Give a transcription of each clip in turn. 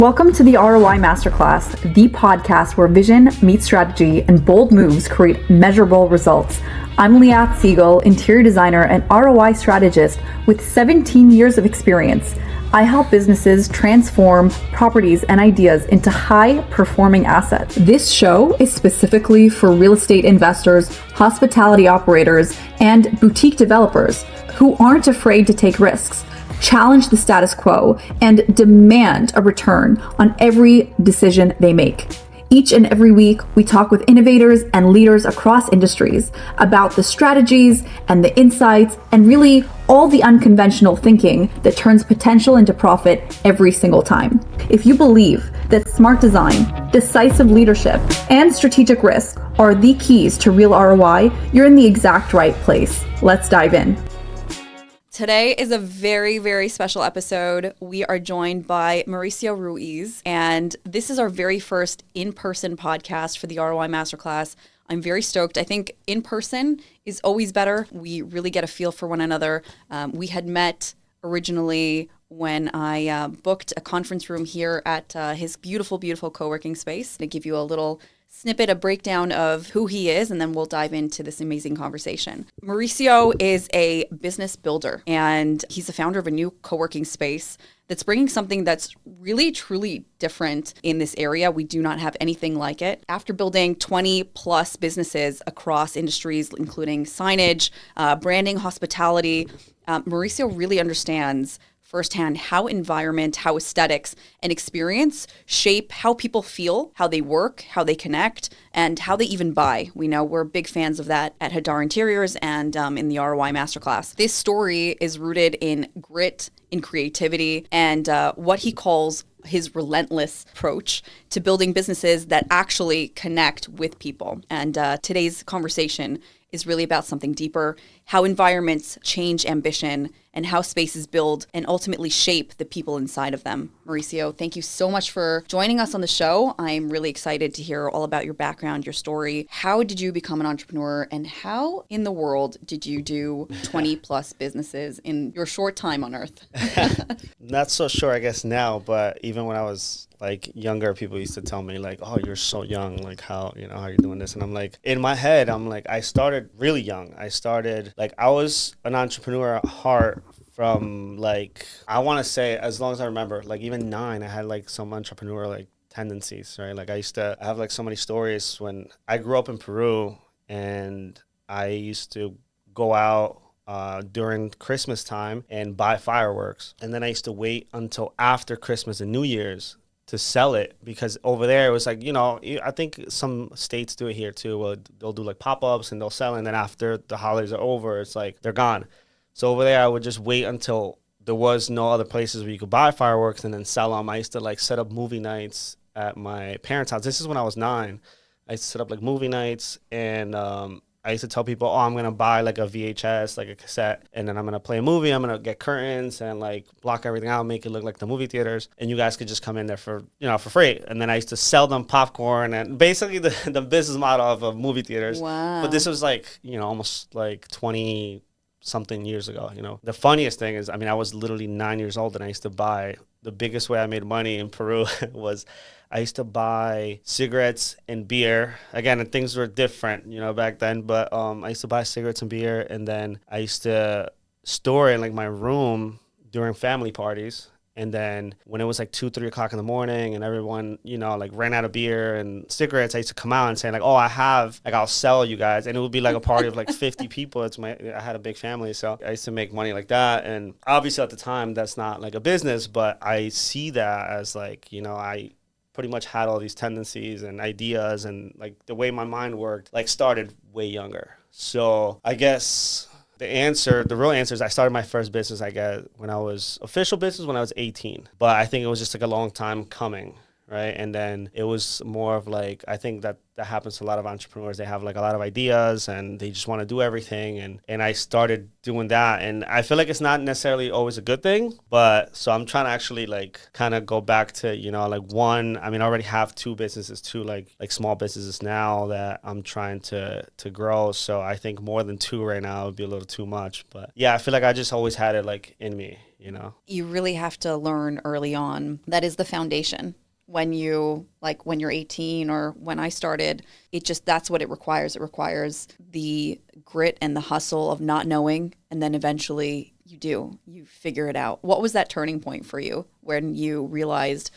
Welcome to the ROI Masterclass, the podcast where vision meets strategy and bold moves create measurable results. I'm Liat Siegel, interior designer and ROI strategist with 17 years of experience. I help businesses transform properties and ideas into high-performing assets. This show is specifically for real estate investors, hospitality operators, and boutique developers who aren't afraid to take risks, challenge the status quo, and demand a return on every decision they make. Each and every week, we talk with innovators and leaders across industries about the strategies and the insights and really all the unconventional thinking that turns potential into profit every single time. If you believe that smart design, decisive leadership, and strategic risk are the keys to real ROI, you're in the exact right place. Let's dive in. Today is a very, very special episode. We are joined by Mauricio Ruiz, and this is our very first in-person podcast for the ROI Masterclass. I'm very stoked. I think in person is always better. We really get a feel for one another. We had met originally when I booked a conference room here at his beautiful, beautiful co-working space. To give you a little snippet, a breakdown of who he is, and then we'll dive into this amazing conversation. Mauricio is a business builder, and he's the founder of a new co-working space that's bringing something that's really, truly different in this area. We do not have anything like it. After building 20 plus businesses across industries, including signage, branding, hospitality, Mauricio really understands firsthand how environment, how aesthetics and experience shape how people feel, how they work, how they connect, and how they even buy. We know we're big fans of that at Hadar Interiors and in the ROI Masterclass. This story is rooted in grit, in creativity, and what he calls his relentless approach to building businesses that actually connect with people. And today's conversation is really about something deeper, how environments change ambition and how spaces build and ultimately shape the people inside of them. Mauricio, thank you so much for joining us on the show. I'm really excited to hear all about your background, your story. How did you become an entrepreneur, and how in the world did you do 20 plus businesses in your short time on earth? Not so sure, I guess, now, but even when I was younger, people used to tell me oh, you're so young, how are you doing this? And I'm in my head, I started really young. I was an entrepreneur at heart from I want to say, as long as I remember, even 9, I had some entrepreneur tendencies, right? I have so many stories when I grew up in Peru, and I used to go out during Christmas time and buy fireworks. And then I used to wait until after Christmas and New Year's to sell it, because over there it was I think some states do it here too. Well, they'll do pop-ups and they'll sell, and then after the holidays are over, it's they're gone. So over there I would just wait until there was no other places where you could buy fireworks and then sell them. I used to set up movie nights at my parents' house. This is when I was 9. I used to set up movie nights, and I used to tell people, oh, I'm going to buy a VHS, a cassette, and then I'm going to play a movie. I'm going to get curtains and block everything out, make it look like the movie theaters. And you guys could just come in there for free. And then I used to sell them popcorn and basically the business model of movie theaters. Wow. But this was almost 20 something years ago. The funniest thing is, I was literally 9 years old, and I used to buy, the biggest way I made money in Peru was I used to buy cigarettes and beer. Again, things were different, back then. But I used to buy cigarettes and beer, and then I used to store it in my room during family parties. And then when it was 2, 3 o'clock in the morning, and everyone, ran out of beer and cigarettes, I used to come out and say oh, I have, I'll sell you guys. And it would be a party of 50 people. I had a big family, so I used to make money like that. And obviously at the time, that's not a business, but I see that as I pretty much had all these tendencies and ideas, and the way my mind worked started way younger. So I guess the real answer is I started my first business, official business when I was 18. But I think it was just a long time coming, right? And then it was more of I think that happens to a lot of entrepreneurs. They have a lot of ideas, and they just want to do everything. And I started doing that, and I feel it's not necessarily always a good thing, but so I'm trying to actually kind of go back to, one, I already have 2 businesses, 2 small businesses now that I'm trying to grow. So I think more than 2 right now would be a little too much. But yeah, I feel I just always had it in me, you know? You really have to learn early on. That is the foundation. When you're 18 or when I started, that's what it requires. It requires the grit and the hustle of not knowing. And then eventually you figure it out. What was that turning point for you when you realized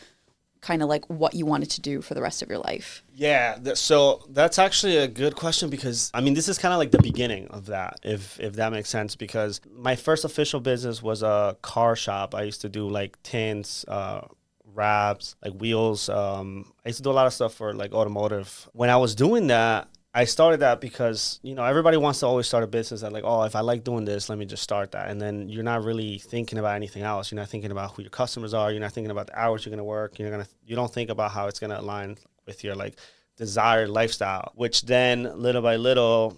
kind of like what you wanted to do for the rest of your life? Yeah, so that's actually a good question because, I mean, this is kind of like the beginning of that, if that makes sense, because my first official business was a car shop. I used to do like tints, wraps, like wheels. I used to do a lot of stuff for like automotive. When I was doing that, I started that because, you know, everybody wants to always start a business that like, oh, if I like doing this, let me just start that. And then you're not really thinking about anything else. You're not thinking about who your customers are. You're not thinking about the hours you're going to work. You don't think about how it's going to align with your like desired lifestyle, which then little by little,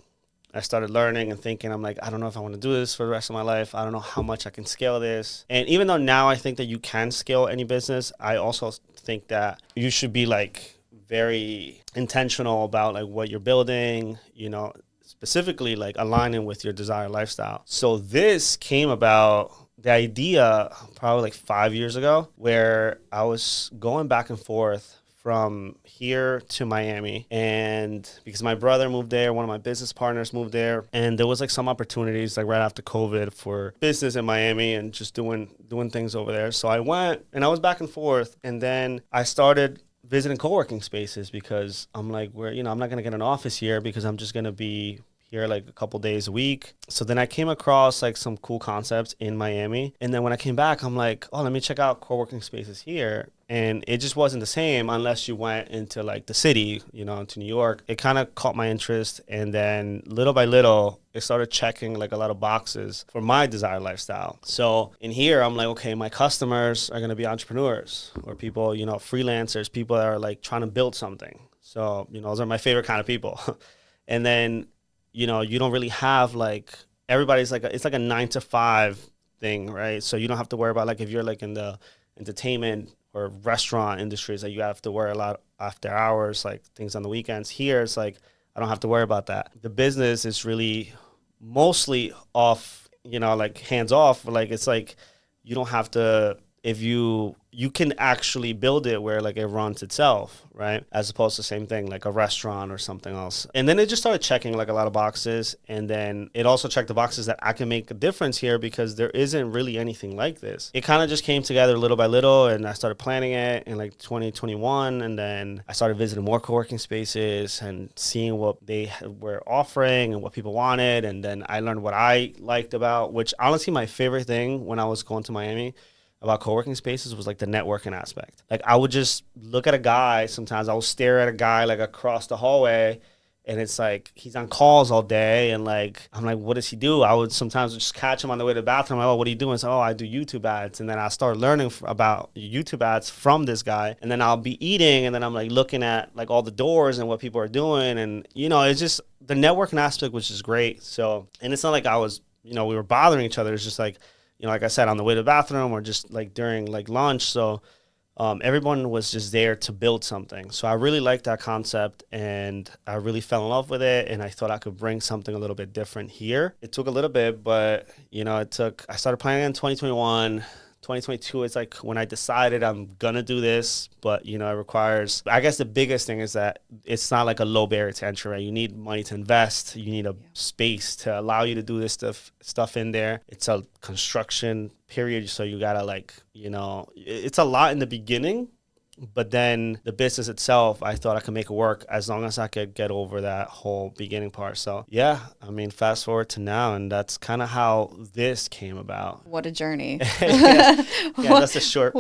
I started learning and thinking, I'm like, I don't know if I want to do this for the rest of my life. I don't know how much I can scale this. And even though now I think that you can scale any business, I also think that you should be like very intentional about like what you're building, you know, specifically like aligning with your desired lifestyle. So this came about, the idea probably like 5 years ago, where I was going back and forth from here to Miami, and because my brother moved there, one of my business partners moved there, and there was like some opportunities like right after COVID for business in Miami and just doing things over there. So I went and I was back and forth, and then I started visiting co-working spaces because I'm like, I'm not going to get an office here because I'm just going to be here like a couple days a week. So then I came across like some cool concepts in Miami. And then when I came back, I'm like, oh, let me check out co-working spaces here. And it just wasn't the same unless you went into like the city, you know, into New York. It kind of caught my interest. And then little by little, it started checking like a lot of boxes for my desired lifestyle. So in here, I'm like, okay, my customers are going to be entrepreneurs or people, you know, freelancers, people that are like trying to build something. So, you know, those are my favorite kind of people. And then, you know, you don't really have like, everybody's like, it's like a 9 to 5 thing, right? So you don't have to worry about like, if you're like in the entertainment or restaurant industries that you have to worry a lot after hours, like things on the weekends. Here, it's like, I don't have to worry about that. The business is really mostly off, you know, like hands off. Like, it's like, you don't have to, if you can actually build it where like it runs itself, right? As opposed to the same thing, like a restaurant or something else. And then it just started checking like a lot of boxes. And then it also checked the boxes that I can make a difference here because there isn't really anything like this. It kind of just came together little by little, and I started planning it in like 2021. And then I started visiting more co-working spaces and seeing what they were offering and what people wanted. And then I learned what I liked about, which honestly, my favorite thing when I was going to Miami about co-working spaces was like the networking aspect. Like, I would just look at a guy, sometimes I would stare at a guy like across the hallway, and it's like he's on calls all day, and like I'm like, what does he do? I would sometimes just catch him on the way to the bathroom. I'm like, oh, what do you do? And say, oh, I do YouTube ads. And then I start learning about YouTube ads from this guy, and then I'll be eating, and then I'm like looking at like all the doors and what people are doing, and you know, it's just the networking aspect, which is great. So, and it's not like I was, you know, we were bothering each other. It's just like, you know, like I said, on the way to the bathroom or just like during like lunch. So everyone was just there to build something. So I really liked that concept, and I really fell in love with it. And I thought I could bring something a little bit different here. It took a little bit, but you know, I started planning in 2021. 2022 is like when I decided I'm gonna do this, but you know, it requires, I guess the biggest thing is that it's not like a low barrier to entry, right? You need money to invest, you need a space to allow you to do this stuff in there. It's a construction period, so you gotta like, you know, it's a lot in the beginning. But then the business itself, I thought I could make it work as long as I could get over that whole beginning part. So yeah, I mean, fast forward to now, and that's kind of how this came about. What a journey. yeah, that's a short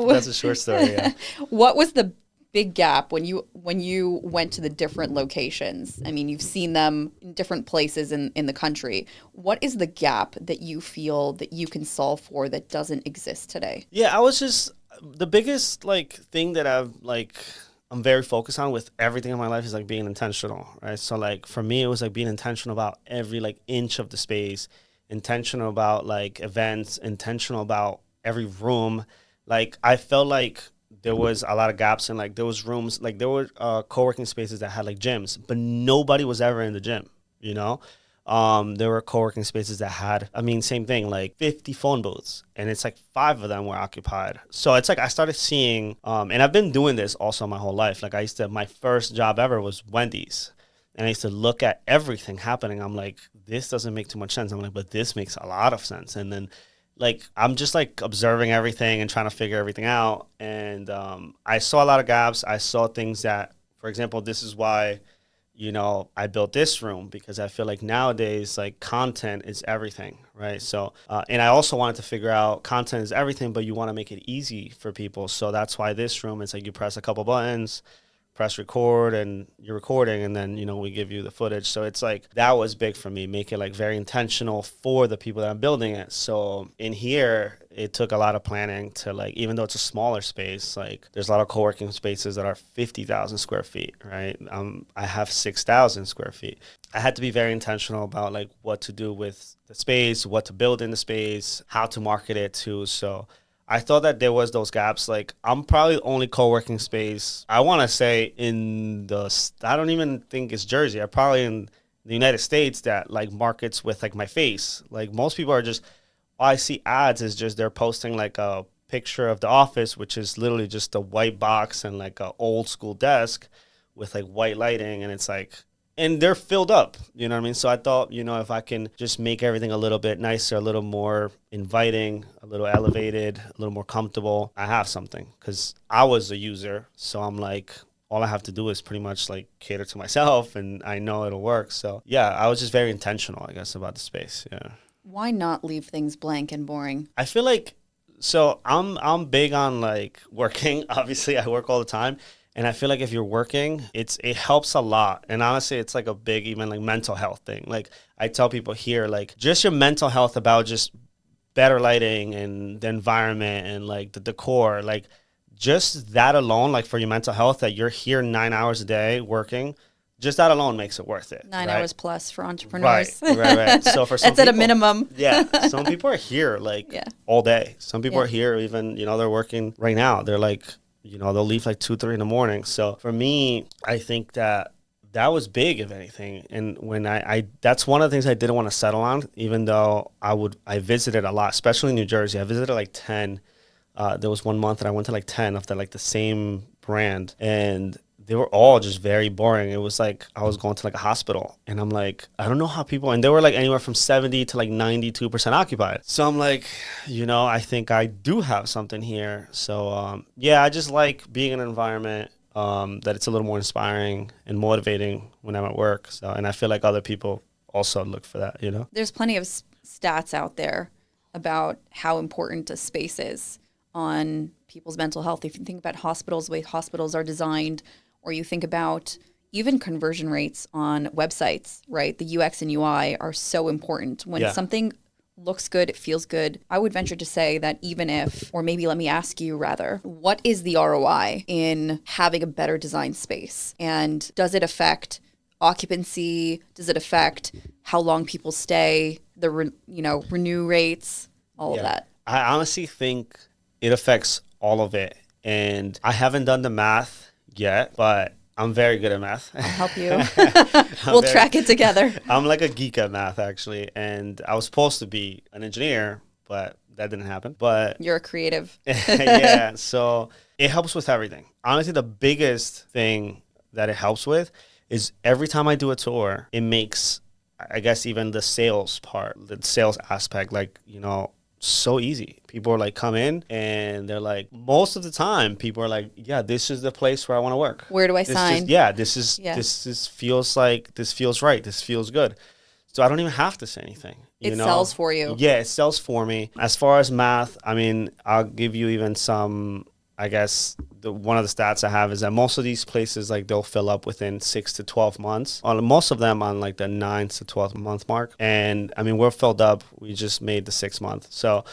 story. Yeah. What was the big gap when you went to the different locations? I mean, you've seen them in different places in the country. What is the gap that you feel that you can solve for that doesn't exist today? Yeah, the biggest like thing that I'm very focused on with everything in my life is like being intentional, right? So like for me, it was like being intentional about every like inch of the space, intentional about like events, intentional about every room. Like I felt like there was a lot of gaps in like there was rooms, like there were co-working spaces that had like gyms, but nobody was ever in the gym, you know? There were co-working spaces that had, same thing, like 50 phone booths, and it's like 5 of them were occupied. So it's like I started seeing, and I've been doing this also my whole life. Like my first job ever was Wendy's. And I used to look at everything happening. I'm like, this doesn't make too much sense. I'm like, but this makes a lot of sense. And then like, I'm just like observing everything and trying to figure everything out. And I saw a lot of gaps. I saw things that, for example, this is why, I built this room, because I feel like nowadays, like, content is everything, right? So, and I also wanted to figure out content is everything, but you want to make it easy for people. So that's why this room, it's like you press a couple buttons, press record, and you're recording, and then, we give you the footage. So it's like, that was big for me, make it like very intentional for the people that I'm building it. So in here, it took a lot of planning to, like, even though it's a smaller space, like there's a lot of co-working spaces that are 50,000 square feet, right? I have 6,000 square feet. I had to be very intentional about like what to do with the space, what to build in the space, how to market it too. So I thought that there was those gaps. Like, I'm probably the only co-working space, I want to say, I don't even think it's Jersey. I'm probably in the United States that like markets with like my face. Like, most people are just, all I see ads is just they're posting like a picture of the office, which is literally just a white box and like a old school desk with like white lighting. And it's like, and they're filled up, you know what I mean? So I thought, if I can just make everything a little bit nicer, a little more inviting, a little elevated, a little more comfortable, I have something. Because I was a user, so I'm like, all I have to do is pretty much like cater to myself, and I know it'll work. So yeah, I was just very intentional, I guess, about the space. Yeah. Why not leave things blank and boring? I feel like, so I'm big on like working. Obviously, I work all the time. And I feel like if you're working, it helps a lot. And honestly, it's like a big, even like mental health thing. Like, I tell people here, like, just your mental health about just better lighting and the environment and like the decor, like just that alone, like for your mental health, that you're here 9 hours a day working, just that alone makes it worth it. 9 hours plus for entrepreneurs. Right. So for some that's people, at a minimum. Yeah. Some people are here like all day. Some people are here even, they're working right now. They're like, they'll leave like 2, 3 in the morning. So for me, I think that was big, if anything. And when I that's one of the things I didn't want to settle on, even though I visited a lot, especially in New Jersey. I visited like 10. There was 1 month that I went to like 10 of the same brand, and they were all just very boring. It was like I was going to like a hospital, and I'm like, I don't know how people, and they were like anywhere from 70 to like 92% occupied. So I'm like, I think I do have something here. So I just like being in an environment that it's a little more inspiring and motivating when I'm at work. So, and I feel like other people also look for that, There's plenty of stats out there about how important a space is on people's mental health. If you think about hospitals, the way hospitals are designed, or you think about even conversion rates on websites, right? The UX and UI are so important. When something looks good, it feels good. I would venture to say that even if, or maybe let me ask you rather, what is the ROI in having a better design space? And does it affect occupancy? Does it affect how long people stay, the renew rates, all of that? I honestly think it affects all of it. And I haven't done the math yet, but I'm very good at math. I'll help you. We'll track it together. I'm like a geek at math, actually. And I was supposed to be an engineer, but that didn't happen. But you're a creative. Yeah. So it helps with everything. Honestly, the biggest thing that it helps with is every time I do a tour, it makes, I guess, even the sales part, the sales aspect, like, so easy. People are like, come in, and they're like, most of the time people are like, yeah, this is the place where I want to work. Where do I sign? This feels right. This feels good. So I don't even have to say anything. It sells for you. Yeah, it sells for me. As far as math, I'll give you even some, I guess, one of the stats I have is that most of these places, like, they'll fill up within 6 to 12 months. Most of them on like the 9 to 12 month mark. And we're filled up. We just made the 6 month. So,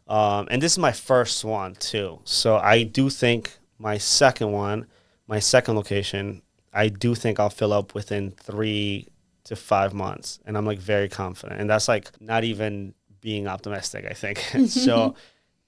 and this is my first one too. So I do think my second location, I do think I'll fill up within 3 to 5 months. And I'm like very confident. And that's like not even being optimistic, I think. So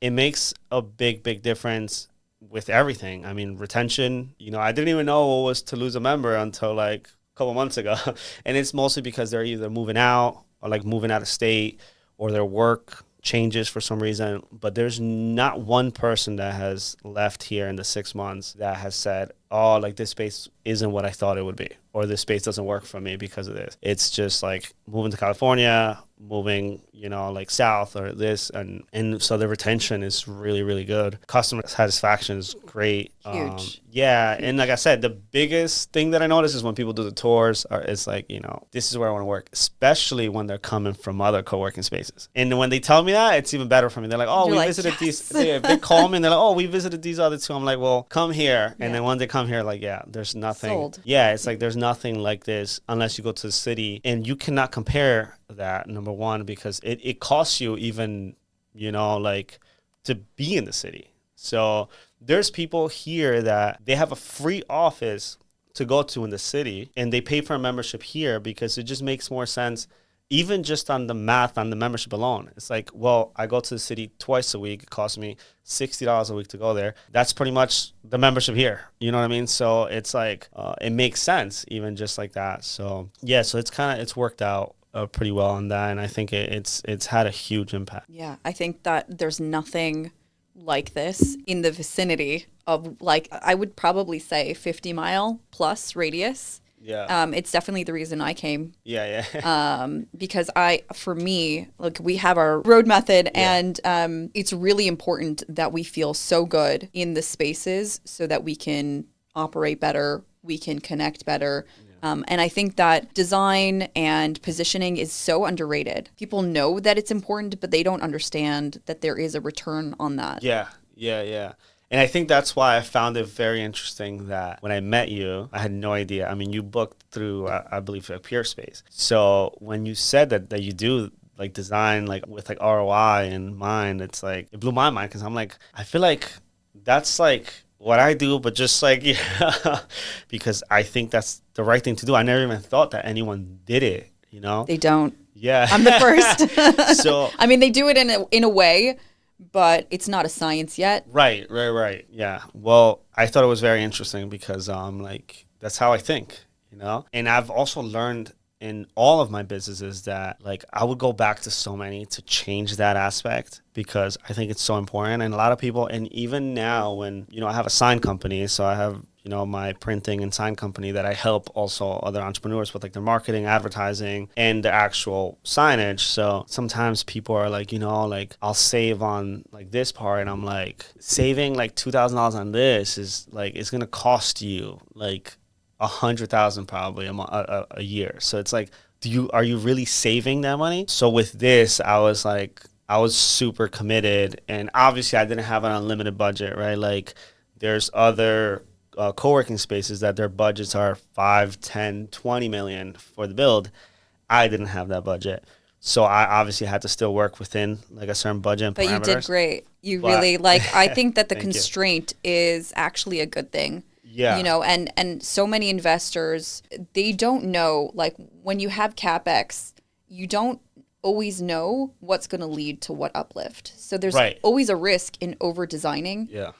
it makes a big, big difference with everything. Retention, I didn't even know what was to lose a member until like couple months ago. And it's mostly because they're either moving out or like moving out of state, or their work changes for some reason. But there's not one person that has left here in the 6 months that has said, oh, like this space isn't what I thought it would be, or this space doesn't work for me because of this. It's just like moving to California, moving, you know, like south or this. And so the retention is really, really good. Customer satisfaction is great. Huge. Yeah. And like I said, the biggest thing that I notice is when people do the tours, it's like, you know, this is where I want to work, especially when they're coming from other co-working spaces. And when they tell me that, it's even better for me. They're like, oh, You're we like, visited yes. these. They call me and they're like, oh, we visited these other two. I'm like, well, come here. And then when they come here, like, yeah, there's nothing. Sold. Yeah, it's like there's nothing like this unless you go to the city. And you cannot compare that, number one, because it costs you even, you know, like to be in the city. So there's people here that they have a free office to go to in the city, and they pay for a membership here because it just makes more sense. Even just on the math on the membership alone, it's like, well, I go to the city twice a week. It costs me $60 a week to go there. That's pretty much the membership here. You know what I mean? So it's like, it makes sense even just like that. So yeah, so it's worked out pretty well on that. And I think it's had a huge impact. Yeah, I think that there's nothing like this in the vicinity of, like, I would probably say 50-mile plus radius. Yeah. It's definitely the reason I came. Yeah. Because for me, like, we have our road method, and it's really important that we feel so good in the spaces so that we can operate better, we can connect better. And I think that design and positioning is so underrated. People know that it's important, but they don't understand that there is a return on that. Yeah. And I think that's why I found it very interesting that when I met you, I had no idea. I mean, you booked through, I believe, a Peerspace. So when you said that you do like design, like with like ROI in mind, it's like, it blew my mind, because I'm like, I feel like that's like what I do, but just like, yeah, because I think that's the right thing to do. I never even thought that anyone did it, you know? They don't. Yeah. I'm the first. So I mean, they do it in a way, but it's not a science yet. Right. Yeah. Well, I thought it was very interesting because like, that's how I think, you know? And I've also learned in all of my businesses that, like, I would go back to so many to change that aspect, because I think it's so important. And a lot of people, and even now when, you know, I have a sign company, so I have, you know, my printing and sign company that I help also other entrepreneurs with, like, their marketing, advertising, and the actual signage. So sometimes people are like, you know, like, I'll save on like this part, and I'm like, saving like $2,000 on this is like, it's gonna cost you like 100,000 probably a year. So it's like, are you really saving that money? So with this, I was super committed, and obviously I didn't have an unlimited budget, right? Like, there's other co-working spaces that their budgets are 5, 10, 20 million for the build. I didn't have that budget. So I obviously had to still work within like a certain budget and But parameters. you did great. You really, like, I think that the Thank you. constraint is actually a good thing. Yeah. You know, and so many investors, they don't know, like, when you have CapEx, you don't always know what's going to lead to what uplift. So there's Right. always a risk in over designing. Yeah.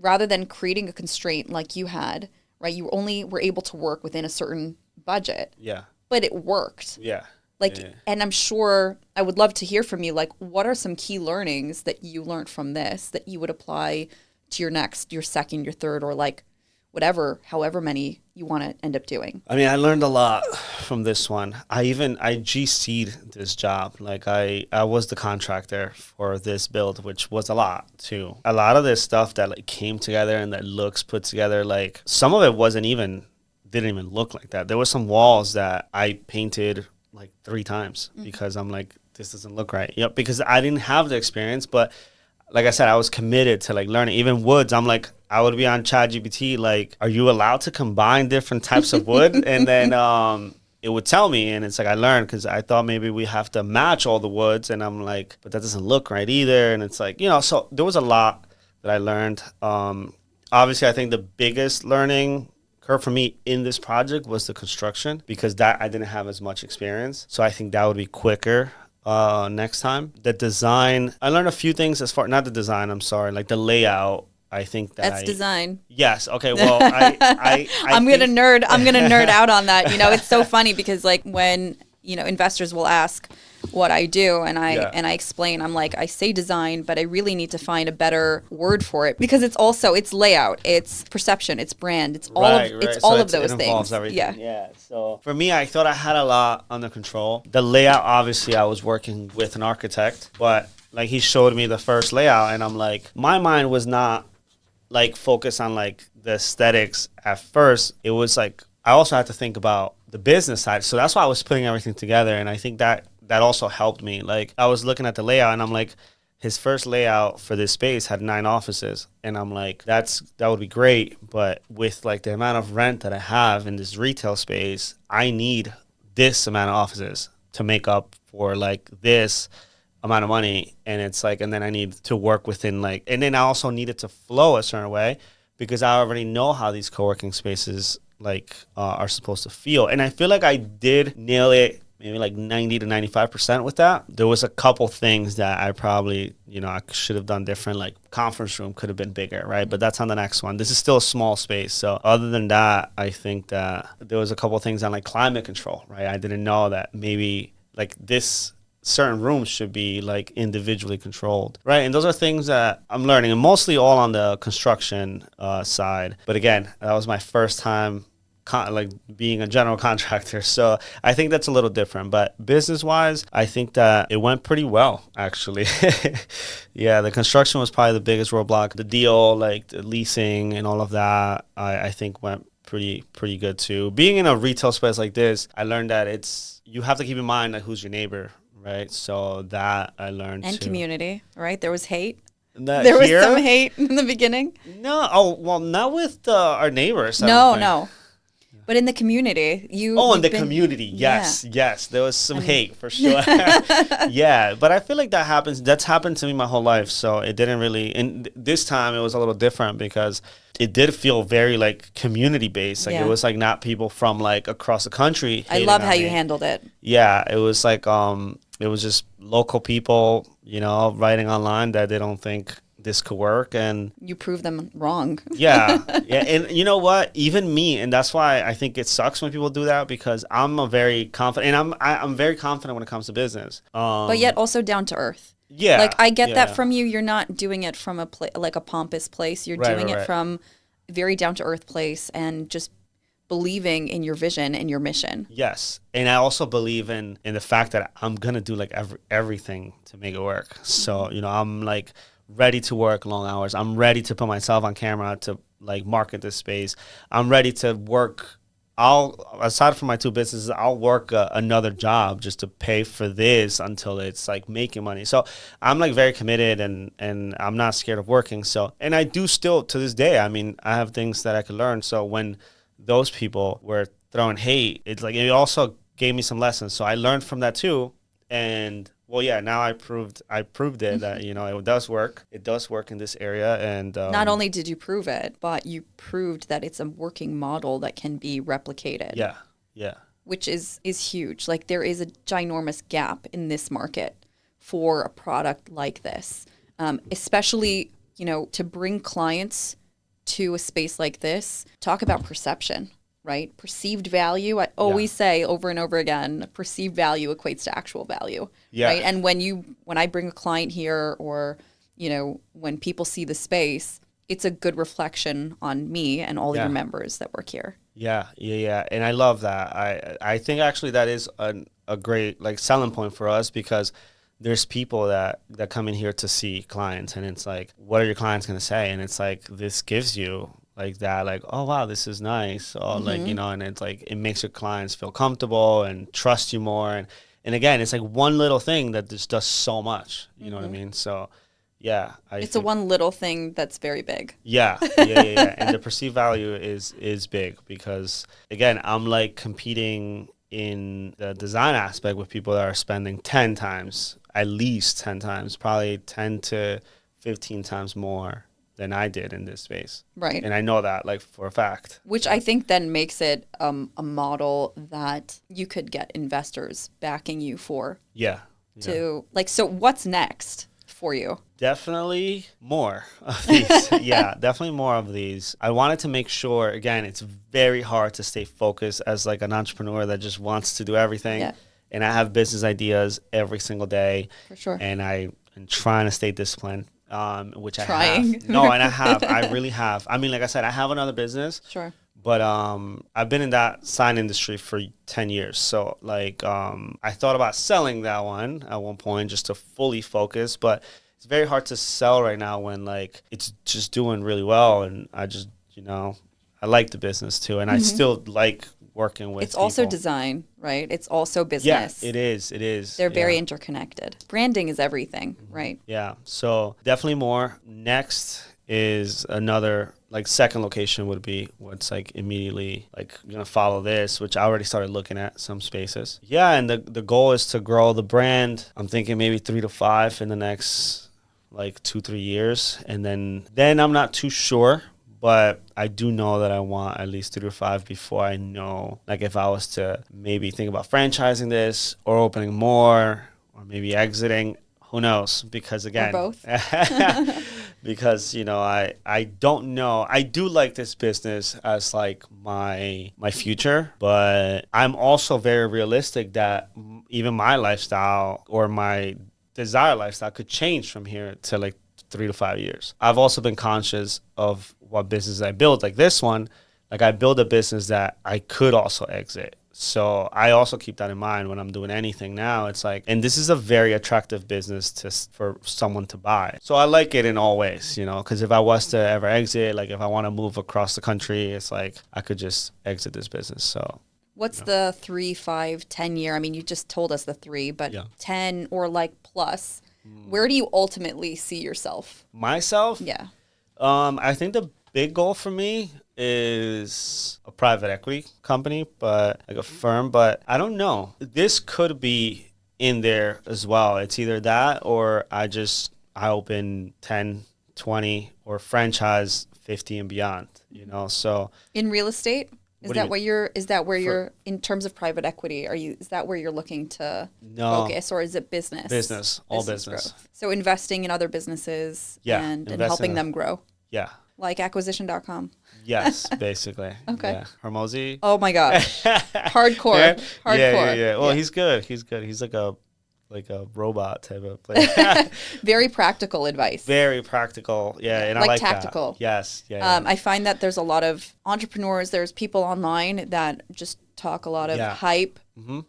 Rather than creating a constraint like you had, right? You only were able to work within a certain budget. Yeah. But it worked. Yeah. Like, Yeah. and I'm sure I would love to hear from you. Like, what are some key learnings that you learned from this that you would apply to your second, your third, or like whatever, however many you want to end up doing? I mean, I learned a lot from this one. I GC'd this job. Like, I was the contractor for this build, which was a lot too. A lot of this stuff that like came together and that looks put together, like some of it didn't even look like that. There were some walls that I painted like 3 times because I'm like, this doesn't look right. Yep, because I didn't have the experience, but like I said, I was committed to like learning. Even woods, I'm like, I would be on ChatGPT, like, are you allowed to combine different types of wood? And then it would tell me, and it's like, I learned because I thought maybe we have to match all the woods, and I'm like, but that doesn't look right either. And it's like, you know, so there was a lot that I learned. Obviously, I think the biggest learning curve for me in this project was the construction, because that I didn't have as much experience. So I think that would be quicker next time. The design, I learned a few things not the design, I'm sorry, like the layout. I think that That's design. Yes. Okay. Well, I'm gonna nerd out on that. You know, it's so funny because like when, you know, investors will ask what I do and I explain, I'm like, I say design, but I really need to find a better word for it because it's layout, it's perception, it's brand, it's all of those it things. Involves everything. Yeah. Yeah. So for me, I thought I had a lot under control. The layout, obviously, I was working with an architect, but like he showed me the first layout, and I'm like, my mind was not like focused on like the aesthetics at first. It was like I also had to think about the business side. So that's why I was putting everything together, and I think that also helped me. Like I was looking at the layout, and I'm like, his first layout for this space had 9 offices, and I'm like, that would be great, but with like the amount of rent that I have in this retail space, I need this amount of offices to make up for like this amount of money. And it's like, and then I need to work within like, and then I also needed to flow a certain way because I already know how these co-working spaces like are supposed to feel. And I feel like I did nail it maybe like 90 to 95% with that. There was a couple things that I probably, you know, I should have done different, like conference room could have been bigger, right? But that's on the next one. This is still a small space. So other than that, I think that there was a couple things on like climate control, right? I didn't know that maybe like this certain rooms should be like individually controlled, right? And those are things that I'm learning, and mostly all on the construction side. But again, that was my first time like being a general contractor, so I think that's a little different. But business wise, I think that it went pretty well, actually. Yeah, the construction was probably the biggest roadblock. The deal, like the leasing and all of that, I think went pretty good too. Being in a retail space like this, I learned that you have to keep in mind like who's your neighbor, right? So that I learned and too. Community, right? There was hate. There was some hate in the beginning. No, oh well, not with our neighbors. No. But in the community, community, yes, there was some hate for sure. Yeah, but I feel like that's happened to me my whole life, so it didn't really, and this time it was a little different because it did feel very like community based. Like it was like not people from like across the country. I love how you handled it. Yeah, it was like it was just local people, you know, writing online that they don't think this could work, and you prove them wrong. yeah. And you know what, even me, and that's why I think it sucks when people do that, because I'm a very confident, and I'm very confident when it comes to business, but yet also down to earth. Yeah, like I get that from you. You're not doing it from like a pompous place. You're doing it from a very down to earth place, and just believing in your vision and your mission. Yes, and I also believe in the fact that I'm gonna do like everything to make it work. So you know, I'm like ready to work long hours. I'm ready to put myself on camera to like market this space. I'm ready to work. Aside from my 2 businesses, I'll work another job just to pay for this until it's like making money. So I'm like very committed, and I'm not scared of working. So, and I do still to this day. I mean, I have things that I could learn. So when those people were throwing hate, it's like it also gave me some lessons. So I learned from that too. And well, yeah, now I proved it that, you know, it does work. It does work in this area. And not only did you prove it, but you proved that it's a working model that can be replicated. Yeah. Which is huge. Like there is a ginormous gap in this market for a product like this, especially, you know, to bring clients to a space like this. Talk about perception. Right? Perceived value. I always say over and over again, perceived value equates to actual value. Yeah. Right. And when I bring a client here, or, you know, when people see the space, it's a good reflection on me and all your members that work here. Yeah. And I love that. I think actually that is a great like selling point for us, because there's people that come in here to see clients, and it's like, what are your clients going to say? And it's like, this gives you like that, like, oh wow, this is nice, or like, you know, and it's like it makes your clients feel comfortable and trust you more, and again, it's like one little thing that just does so much, you know what I mean? So yeah, it's a one little thing that's very big. Yeah. And the perceived value is big, because again, I'm like competing in the design aspect with people that are spending 10 times, at least 10 times, probably 10 to 15 times more than I did in this space. Right. And I know that like for a fact. Which I think then makes it a model that you could get investors backing you for. Yeah. To like, so what's next for you? Definitely more of these. Yeah, definitely more of these. I wanted to make sure, again, it's very hard to stay focused as like an entrepreneur that just wants to do everything. Yeah. And I have business ideas every single day. For sure. And I'm trying to stay disciplined, which I Trying. have. No, and I have. I really have. I mean, like I said, I have another business. Sure. But I've been in that sign industry for 10 years. So like I thought about selling that one at one point just to fully focus. But it's very hard to sell right now when like it's just doing really well. And I just, I like the business too. And I still like working with It's also people. design, right? It's also business. Yeah, it is. It is. They're very interconnected. Branding is everything, right? Yeah. So definitely more. Next is another like second location would be what's like immediately like gonna follow this, which I already started looking at some spaces. Yeah, and the goal is to grow the brand. I'm thinking maybe 3 to 5 in the next like 2-3 years, and then I'm not too sure. But I do know that I want at least 3 to 5 before I know, like if I was to maybe think about franchising this or opening more or maybe exiting, who knows? Because again, or both. because, I don't know. I do like this business as like my future, but I'm also very realistic that even my lifestyle or my desired lifestyle could change from here to like 3 to 5 years. I've also been conscious of what business I build, like this one. Like I build a business that I could also exit. So I also keep that in mind when I'm doing anything now. It's like, and this is a very attractive business for someone to buy. So I like it in all ways, because if I was to ever exit, like if I want to move across the country, it's like I could just exit this business. So what's the 3, 5, 10 year? I mean, you just told us the 3, but 10 or like plus. Where do you ultimately see yourself? Myself? Yeah. I think the big goal for me is a private equity company, but like a firm, but I don't know. This could be in there as well. It's either that or I open 10, 20 or franchise 50 and beyond, so. In real estate? Is that where you're in terms of private equity? Is that where you're looking to focus, or is it business? Business, all business. Growth. So investing in other businesses and helping them grow. Yeah. Like acquisition.com. Yes, basically. Okay. Yeah. Hormozy. Oh my gosh. Hardcore. Yeah. Well, he's good. He's like a robot type of player. Very practical advice. Very practical. Yeah. And like I like tactical. That. Yes. Yeah. I find that there's a lot of entrepreneurs, there's people online that just talk a lot of hype. Mm-hmm.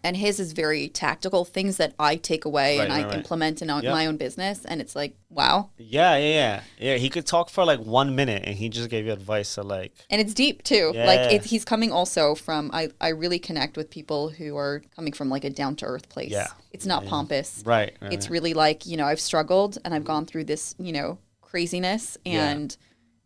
And his is very tactical, things that I take away and I implement in my own business. And it's like, wow. Yeah. He could talk for like 1 minute and he just gave you advice to like. And it's deep too. Yeah. Like he's coming also from, I really connect with people who are coming from like a down to earth place. Yeah. It's not pompous. Right. It's really like, I've struggled and I've gone through this, craziness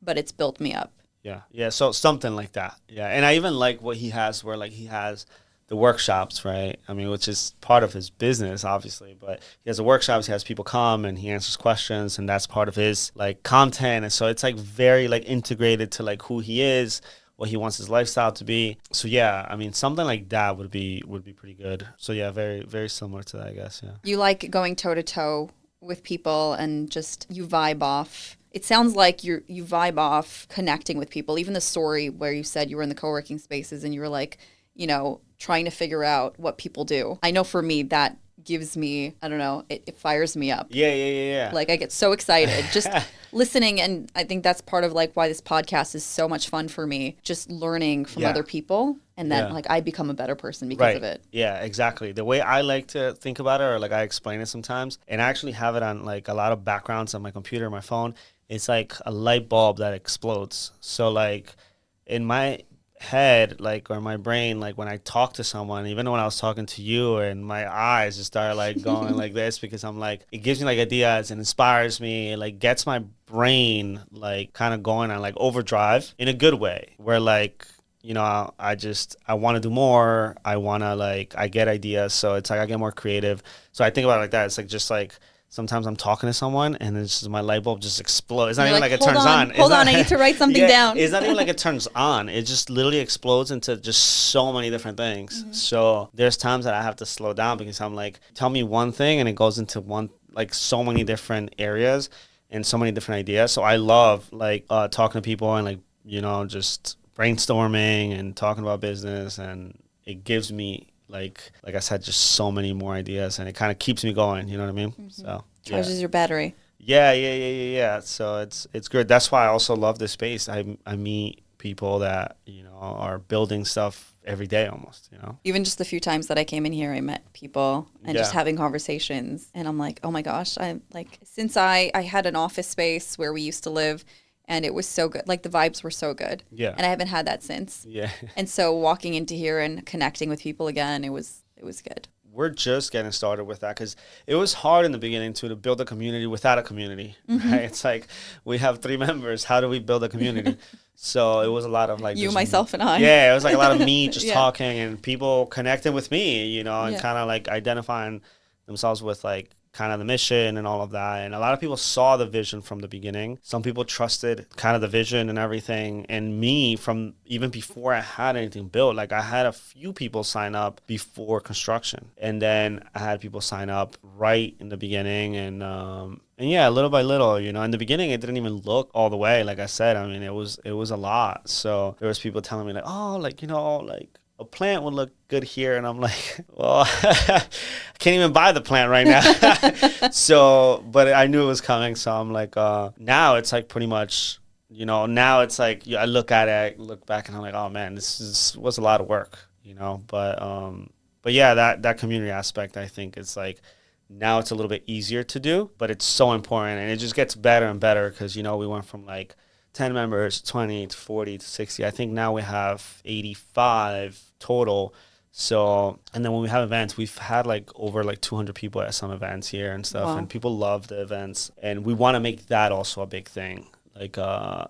but it's built me up. Yeah. Yeah. So something like that. Yeah. And I even like what he has where like he has the workshops, right? I mean, which is part of his business, obviously, but he has the workshops, he has people come and he answers questions and that's part of his like content. And so it's like very like integrated to like who he is, what he wants his lifestyle to be. So yeah, I mean, something like that would be pretty good. So yeah, very, very similar to that, I guess. Yeah. You like going toe to toe with people and just you vibe off. It sounds like you vibe off connecting with people. Even the story where you said you were in the co-working spaces and you were like, trying to figure out what people do. I know for me, that gives me, I don't know, it fires me up. Yeah. Like I get so excited just listening. And I think that's part of like why this podcast is so much fun for me, just learning from other people. And then like I become a better person because of it. Yeah, exactly. The way I like to think about it, or like I explain it sometimes, and I actually have it on like a lot of backgrounds on my computer, my phone. It's like a light bulb that explodes. So like in my head, like, or my brain, like when I talk to someone, even when I was talking to you, and my eyes just started like going like this, because I'm like, it gives me like ideas and inspires me, it like gets my brain like kind of going on like overdrive in a good way, where like, I want to do more. I want to like, I get ideas. So it's like I get more creative. So I think about it like that. It's like just like, sometimes I'm talking to someone and it's just my light bulb just explodes. It's not even like it turns on. Hold on, I need to write something down. It's not even like it turns on. It just literally explodes into just so many different things. Mm-hmm. So there's times that I have to slow down because I'm like, tell me one thing and it goes into like so many different areas and so many different ideas. So I love like talking to people and like, just brainstorming and talking about business, and it gives me like I said, just so many more ideas, and it kind of keeps me going. You know what I mean? Mm-hmm. So charges your battery. Yeah. So it's good. That's why I also love this space. I meet people that are building stuff every day almost. Even just the few times that I came in here, I met people and just having conversations, and I'm like, oh my gosh, I'm like, since I had an office space where we used to live, and it was so good, like the vibes were so good, and I haven't had that since. And so walking into here and connecting with people again, it was good. We're just getting started with that because it was hard in the beginning to build a community without a community, right? It's like we have 3 members. How do we build a community? So it was a lot of like you, myself, and I. Yeah, it was like a lot of me just talking and people connecting with me, and kind of like identifying themselves with like kind of the mission and all of that. And a lot of people saw the vision from the beginning. Some people trusted kind of the vision and everything. And me, from even before I had anything built, like I had a few people sign up before construction. And then I had people sign up right in the beginning. And yeah, little by little, in the beginning, it didn't even look all the way. Like I said, I mean, it was a lot. So there was people telling me like, oh, like, like a plant would look good here. And I'm like, well, I can't even buy the plant right now. So, but I knew it was coming. So I'm like, now it's like pretty much, now it's like, I look at it, I look back and I'm like, oh man, this was a lot of work, but yeah, that community aspect, I think it's like, now it's a little bit easier to do, but it's so important, and it just gets better and better because, we went from like 10 members, 20 to 40 to 60. I think now we have 85 total. So, and then when we have events, we've had like over like 200 people at some events here and stuff. Wow. And people love the events, and we want to make that also a big thing, like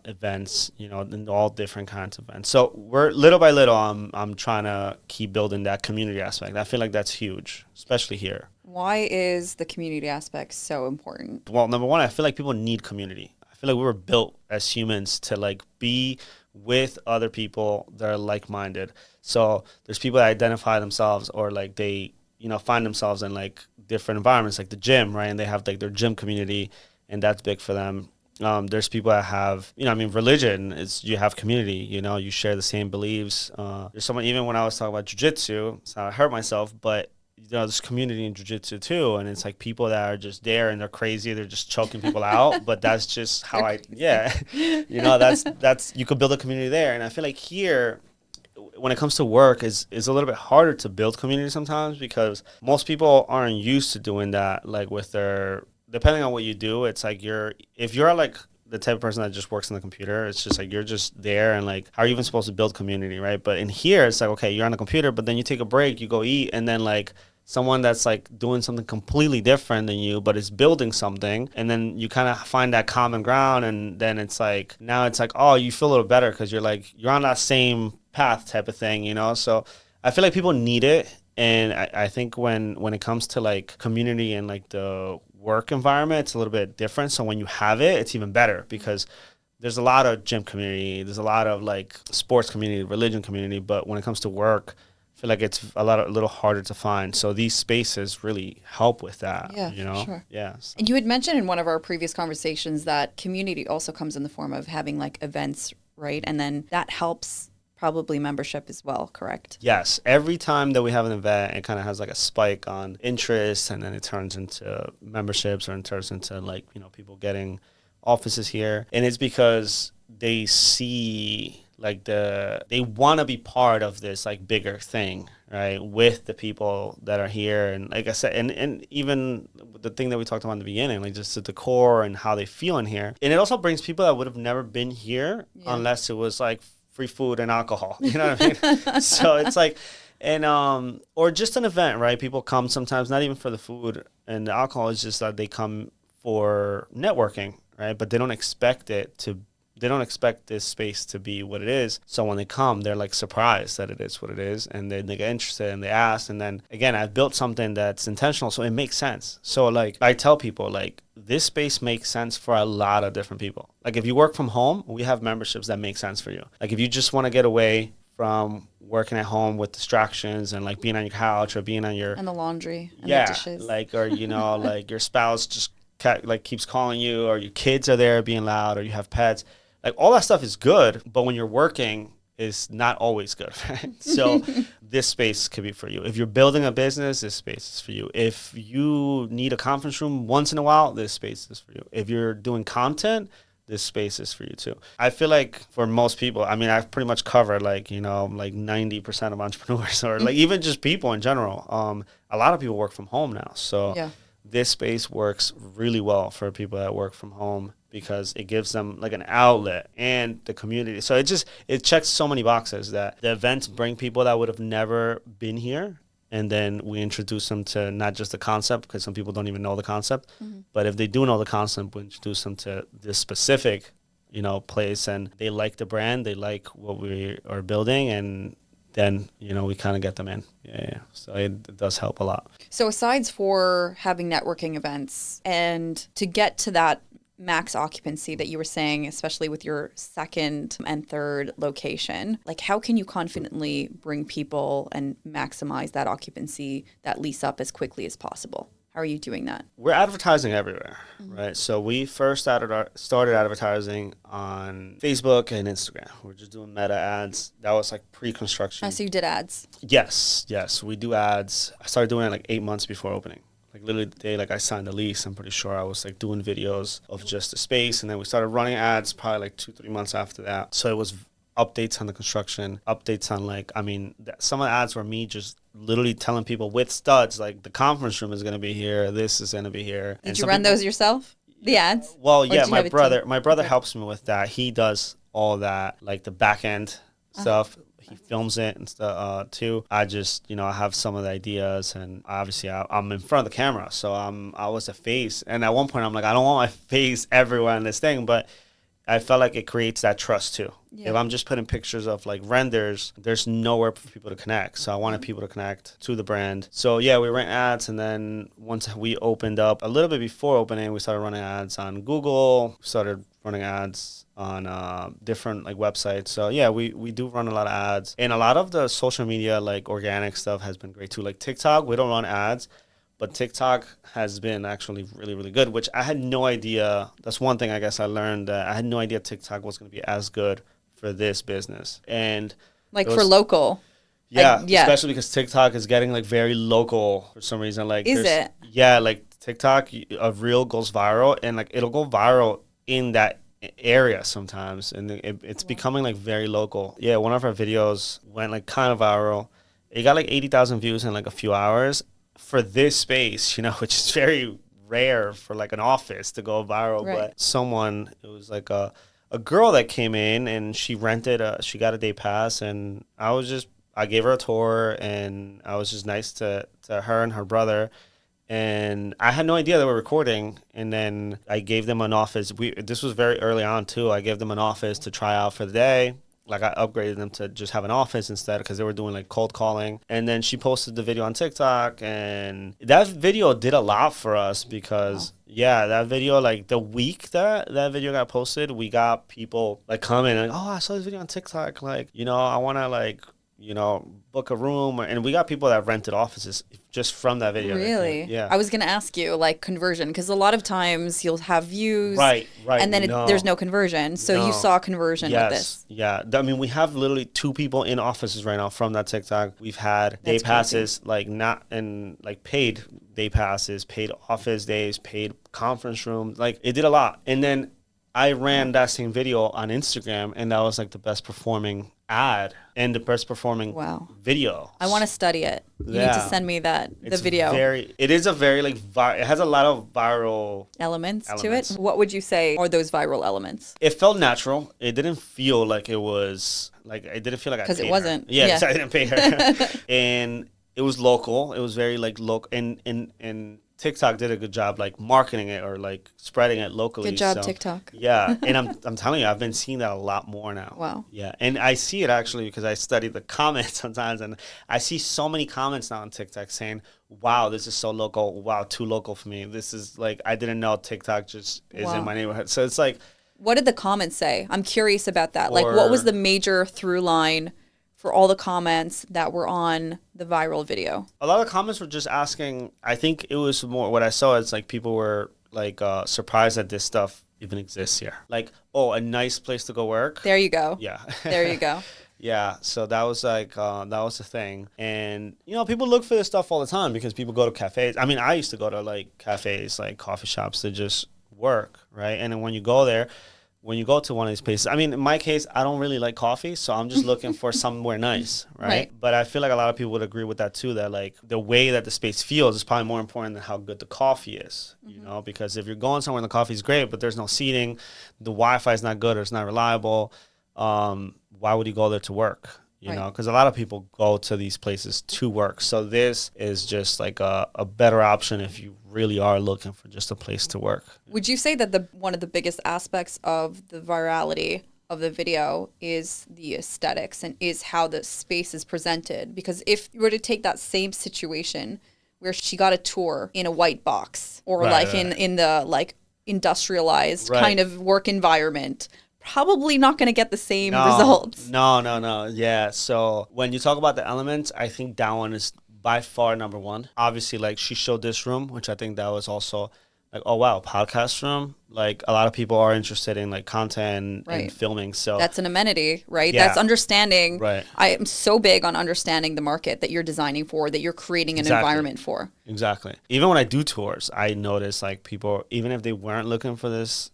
events, and all different kinds of events. So we're little by little, I'm trying to keep building that community aspect. I feel like that's huge, especially here. Why is the community aspect so important? Well, number one, I feel like people need community. I feel like we were built as humans to like be with other people that are like-minded. So there's people that identify themselves or like they, find themselves in like different environments, like the gym, right? And they have like their gym community, and that's big for them. There's people that have, religion is, you have community, you share the same beliefs. There's someone, even when I was talking about jiu-jitsu, so I hurt myself, but there's community in jiu-jitsu too, and it's like people that are just there and they're crazy, they're just choking people out, but that's just how that's you could build a community there. And I feel like here, when it comes to work, is a little bit harder to build community sometimes because most people aren't used to doing that, like with their, depending on what you do, it's like if you're like the type of person that just works on the computer, it's just like you're just there, and like how are you even supposed to build community, right? But in here, it's like, okay, you're on the computer, but then you take a break, you go eat, and then like someone that's like doing something completely different than you, but is building something, and then you kind of find that common ground, and then it's like, now it's like, oh, you feel a little better because you're on that same path type of thing, So I feel like people need it, and I think when it comes to like community and like the work environment, it's a little bit different. So when you have it, it's even better because there's a lot of gym community, there's a lot of like sports community, religion community, but when it comes to work, I feel like it's a little harder to find. So these spaces really help with that. Yeah, sure. Yeah. And you had mentioned in one of our previous conversations that community also comes in the form of having like events, right? And then that helps probably membership as well, correct? Yes. Every time that we have an event, it kind of has like a spike on interest, and then it turns into memberships, or it turns into like, people getting offices here. And it's because they see like they want to be part of this like bigger thing, right, with the people that are here. And like I said, and even the thing that we talked about in the beginning, like just the decor and how they feel in here. And it also brings people that would have never been here unless it was like free food and alcohol, you know what I mean? So it's like, and or just an event, right? People come sometimes not even for the food and the alcohol, it's just that they come for networking, right? But they don't expect this space to be what it is. So when they come, they're like surprised that it is what it is, and then they get interested and they ask. And then again, I've built something that's intentional, so it makes sense. So like I tell people, like this space makes sense for a lot of different people. Like if you work from home, we have memberships that make sense for you. Like if you just want to get away from working at home with distractions and like being on your couch or being on your And the laundry and yeah, the dishes. like, or like your spouse just keeps calling you, or your kids are there being loud, or you have pets. Like all that stuff is good, but when you're working, is not always good. Right? So this space could be for you. If you're building a business, this space is for you. If you need a conference room once in a while, this space is for you. If you're doing content, this space is for you too. I feel like for most people, I mean, I've pretty much covered like 90% of entrepreneurs or like even just people in general. A lot of people work from home now. So this space works really well for people that work from home because it gives them like an outlet and the community. So it checks so many boxes that the events bring people that would have never been here. And then we introduce them to not just the concept, because some people don't even know the concept, but if they do know the concept, we introduce them to this specific, place, and they like the brand, they like what we are building, and then, we kind of get them in. Yeah. So it does help a lot. So aside for having networking events and to get to that max occupancy that you were saying, especially with your second and third location, like how can you confidently bring people and maximize that occupancy, that lease up as quickly as possible? How are you doing that? We're advertising everywhere, right? So we first started advertising on Facebook and Instagram. We're just doing meta ads. That was like pre-construction. So you did ads? Yes, we do ads. I started doing it like 8 months before opening. Like literally the day I signed the lease, I'm pretty sure I was like doing videos of just the space, and then we started running ads probably like 2-3 months after that. So it was updates on the construction, updates on some of the ads were me just literally telling people with studs like the conference room is going to be here, this is going to be here. Did you run those yourself? The ads? Well, yeah, my brother helps me with that. He does all that, like the back end stuff. He films it and stuff too. I just, I have some of the ideas, and obviously I'm in front of the camera, so I was a face. And at one point I'm like, I don't want my face everywhere in this thing, but I felt like it creates that trust too. Yeah. If I'm just putting pictures of like renders, there's nowhere for people to connect. So I wanted people to connect to the brand. So yeah, we ran ads, and then once we opened up, a little bit before opening, we started running ads on Google, started running ads on different like websites. So yeah, we do run a lot of ads, and a lot of the social media like organic stuff has been great too. Like TikTok, we don't run ads, but TikTok has been actually really, really good, which I had no idea. That's one thing I guess I learned, that I had no idea TikTok was going to be as good for this business. And like for local. Yeah, especially because TikTok is getting like very local for some reason. Like, is it? Yeah, like TikTok, a reel goes viral, and like it'll go viral in that area sometimes, and it's becoming like very local. Yeah, one of our videos went like kind of viral. It got like 80,000 views in like a few hours for this space, which is very rare for like an office to go viral. Right. But it was like a girl that came in, and she she got a day pass, and I gave her a tour, and I was just nice to her and her brother. And I had no idea they were recording. And then I gave them an office. This was very early on too. I gave them an office to try out for the day. Like I upgraded them to just have an office instead, because they were doing like cold calling. And then she posted the video on TikTok, and that video did a lot for us because that video, like the week that video got posted, we got people like coming like, oh, I saw this video on TikTok. Like, I want to like, book a room. And we got people that rented offices just from that video. Really? Yeah. I was going to ask you like conversion, because a lot of times you'll have views. Right. And then there's no conversion. So you saw conversion with this. Yeah. I mean, we have literally 2 people in offices right now from that TikTok. We've had day passes, like paid day passes, paid office days, paid conference rooms. Like it did a lot. And then I ran that same video on Instagram, and that was like the best performing ad and the best performing video. I want to study it. You need to send me the video. It is a very like it has a lot of viral elements to it. What would you say are those viral elements? It felt natural. It didn't feel like it was like, it didn't feel like I paid her. Because it wasn't. Yeah, I didn't pay her. And it was local. It was very like local, and TikTok did a good job like marketing it or like spreading it locally. Good job, TikTok. Yeah, and I'm telling you, I've been seeing that a lot more now. Wow. Yeah, and I see it actually because I study the comments sometimes, and I see so many comments now on TikTok saying, wow, this is so local. Wow, too local for me. This is like, I didn't know TikTok just is in my neighborhood. So it's like. What did the comments say? I'm curious about that. Like, what was the major through line for all the comments that were on the viral video? A lot of the comments were just asking, I think it was more what I saw is like people were like surprised that this stuff even exists here. Like, oh, a nice place to go work. There you go. Yeah. There you go. Yeah, so that was like, that was the thing. And, you know, people look for this stuff all the time because people go to cafes. I mean, I used to go to like cafes, like coffee shops to just work, right? And then when you go there, when you go to one of these places, I mean, in my case, I don't really like coffee, so I'm just looking for somewhere nice, right? But I feel like a lot of people would agree with that too, that like the way that the space feels is probably more important than how good the coffee is, you know? Because if you're going somewhere and the coffee is great, but there's no seating, the Wi-Fi is not good or it's not reliable, why would you go there to work? You know, because a lot of people go to these places to work. So this is just like a better option if you really are looking for just a place to work. Would you say that one of the biggest aspects of the virality of the video is the aesthetics and is how the space is presented? Because if you were to take that same situation where she got a tour in a white box or in the like industrialized kind of work environment, probably not going to get the same results. No. Yeah. So when you talk about the elements, I think that one is by far number one. Obviously, like she showed this room, which I think that was also like, oh, wow, podcast room. Like a lot of people are interested in like content and filming. So that's an amenity, right? Yeah. That's understanding. Right. I am so big on understanding the market that you're designing for, that you're creating an environment for. Exactly. Even when I do tours, I notice like people, even if they weren't looking for this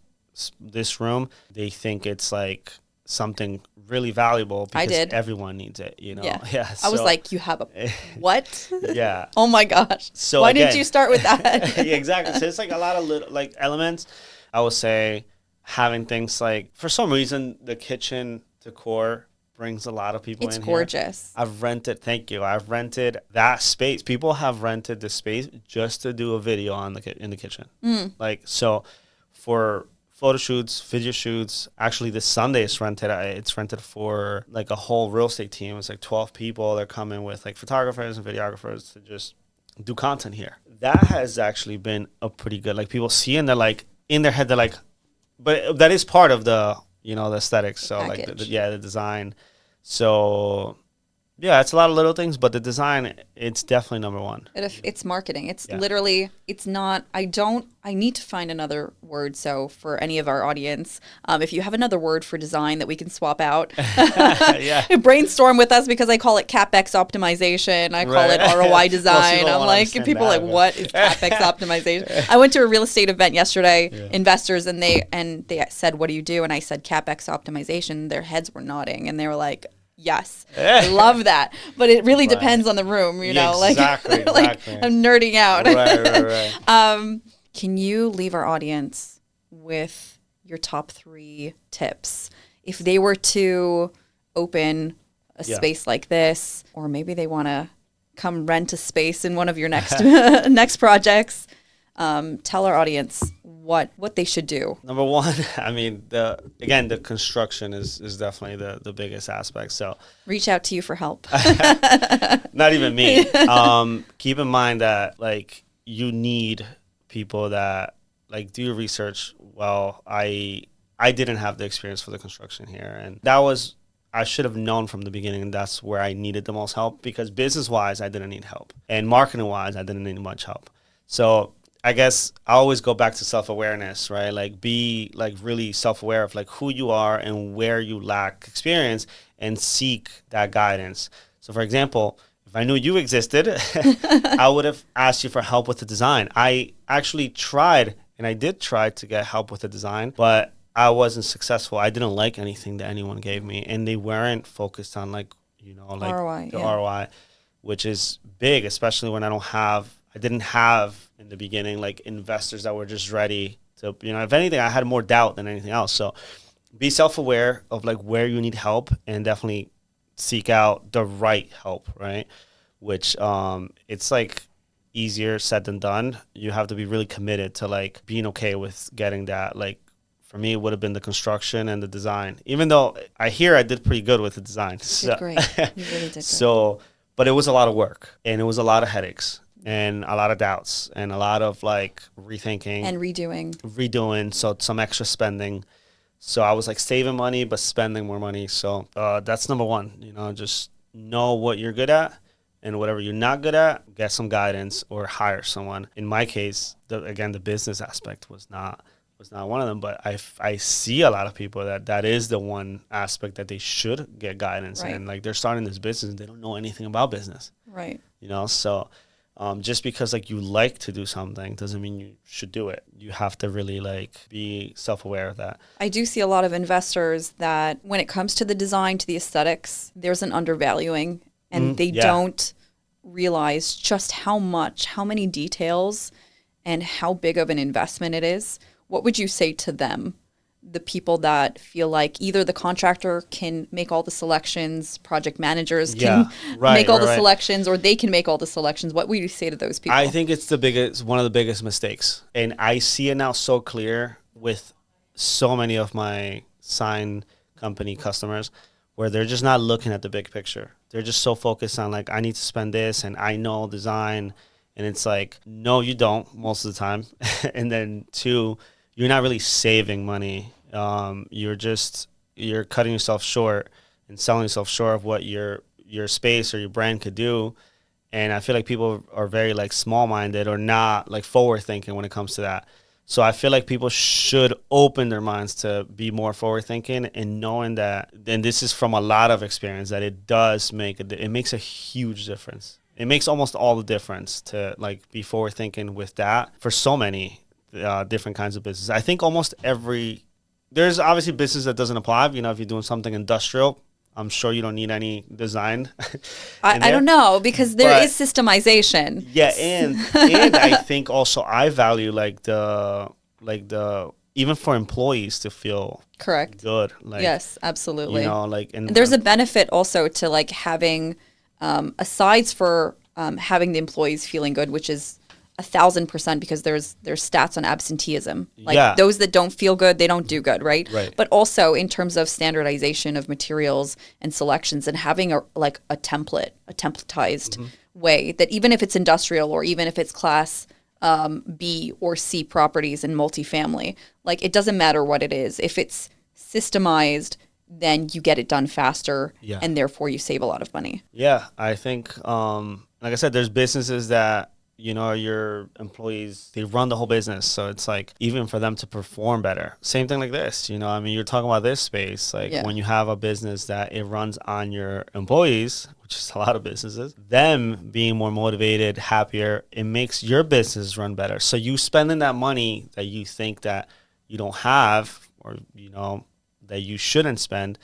room, they think it's like something really valuable because everyone needs it, you know? Yeah. So, I was like, you have a what? Yeah. Oh my gosh. So why didn't you start with that? Yeah, exactly. So it's like a lot of little like elements. I would say having things like, for some reason, the kitchen decor brings a lot of people in here. It's gorgeous. I've rented that space. People have rented the space just to do a video in the kitchen. Like, so for photo shoots, video shoots. Actually, this Sunday it's rented for like a whole real estate team. It's like 12 people. They're coming with like photographers and videographers to just do content here. That has actually been a pretty good, like people see and they're like, in their head, they're like, but that is part of the, you know, the aesthetics. So like, the design. So yeah, it's a lot of little things, but the design, it's definitely number one. It's marketing. It's literally, it's not, I need to find another word. So for any of our audience, if you have another word for design that we can swap out, brainstorm with us, because I call it CapEx optimization. I call it ROI design. Well, I'm like, people are like, what is CapEx optimization? I went to a real estate event yesterday, investors, and they said, what do you do? And I said, CapEx optimization. Their heads were nodding and they were like, yes, I love that. But it really depends on the room, you know, exactly. Like I'm nerding out. Right. Can you leave our audience with your top 3 tips if they were to open a space like this, or maybe they want to come rent a space in one of your next projects? Tell our audience what they should do. Number one, I mean, the construction is definitely the biggest aspect. So reach out to you for help. Not even me. Keep in mind that like you need people that like do your research. Well, I didn't have the experience for the construction here, and I should have known from the beginning, and that's where I needed the most help, because business-wise, I didn't need help, and marketing-wise, I didn't need much help. So I guess I always go back to self-awareness, right? Like be like really self-aware of like who you are and where you lack experience, and seek that guidance. So for example, if I knew you existed, I would have asked you for help with the design. I actually tried, and I did try to get help with the design, but I wasn't successful. I didn't like anything that anyone gave me, and they weren't focused on like, you know, like ROI, ROI, which is big, especially when I didn't have in the beginning like investors that were just ready to, you know, if anything, I had more doubt than anything else. So be self-aware of like where you need help, and definitely seek out the right help, right? Which it's like easier said than done. You have to be really committed to like being okay with getting that. Like for me, it would have been the construction and the design, even though I did pretty good with the design. You did great. You really did great. So, but it was a lot of work, and it was a lot of headaches, and a lot of doubts, and a lot of like rethinking and redoing. So some extra spending. So I was like saving money, but spending more money. So that's number one, you know, just know what you're good at, and whatever you're not good at, get some guidance or hire someone. In my case, the business aspect was not one of them, but I see a lot of people that is the one aspect that they should get guidance in. Like, they're starting this business and they don't know anything about business. Right. You know, so just because like you like to do something doesn't mean you should do it. You have to really like be self-aware of that. I do see a lot of investors that when it comes to the design, to the aesthetics, there's an undervaluing, and they don't realize just how many details and how big of an investment it is. What would you say to them, the people that feel like either the contractor can make all the selections, project managers can make all the selections, or they can make all the selections? What would you say to those people? I think it's one of the biggest mistakes. And I see it now so clear with so many of my sign company customers, where they're just not looking at the big picture. They're just so focused on like, I need to spend this and I know design. And it's like, no, you don't most of the time. And then two, you're not really saving money. You're cutting yourself short and selling yourself short of what your space or your brand could do. And I feel like people are very like small-minded or not like forward-thinking when it comes to that. So I feel like people should open their minds to be more forward-thinking and knowing that, and this is from a lot of experience, that it does it makes a huge difference. It makes almost all the difference to like be forward-thinking with that for so many different kinds of business. I think there's obviously business that doesn't apply. You know, if you're doing something industrial, I'm sure you don't need any design. I don't know, because there is systemization. Yeah, and I think also I value like the even for employees to feel correct, good. Like, yes, absolutely. You know, like, and there's a benefit also to like having asides for having the employees feeling good, which is 1,000%, because there's stats on absenteeism. Like those that don't feel good, they don't do good, right? Right. But also in terms of standardization of materials and selections, and having a templatized way that even if it's industrial or even if it's class B or C properties in multifamily, like it doesn't matter what it is. If it's systemized, then you get it done faster, and therefore you save a lot of money. Yeah, I think, like I said, there's businesses that, you know, your employees, they run the whole business. So it's like, even for them to perform better. Same thing like this, you know, I mean, you're talking about this space. Like when you have a business that it runs on your employees, which is a lot of businesses, them being more motivated, happier, it makes your business run better. So you spending that money that you think that you don't have, or, you know, that you shouldn't spend,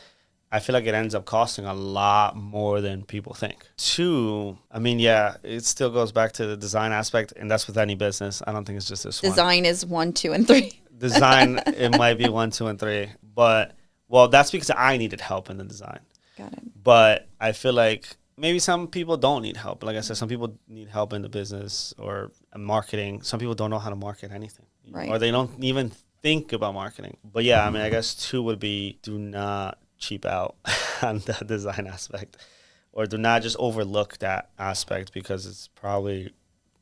I feel like it ends up costing a lot more than people think. Two, I mean, yeah, it still goes back to the design aspect, and that's with any business. I don't think it's just this one. Design is 1, 2, and 3. Design, it might be 1, 2, and 3. But, well, that's because I needed help in the design. Got it. But I feel like maybe some people don't need help. Like I said, some people need help in the business or marketing. Some people don't know how to market anything. Right. Or they don't even think about marketing. But yeah, I mean, I guess 2 would be, do not cheap out on the design aspect, or do not just overlook that aspect, because it's probably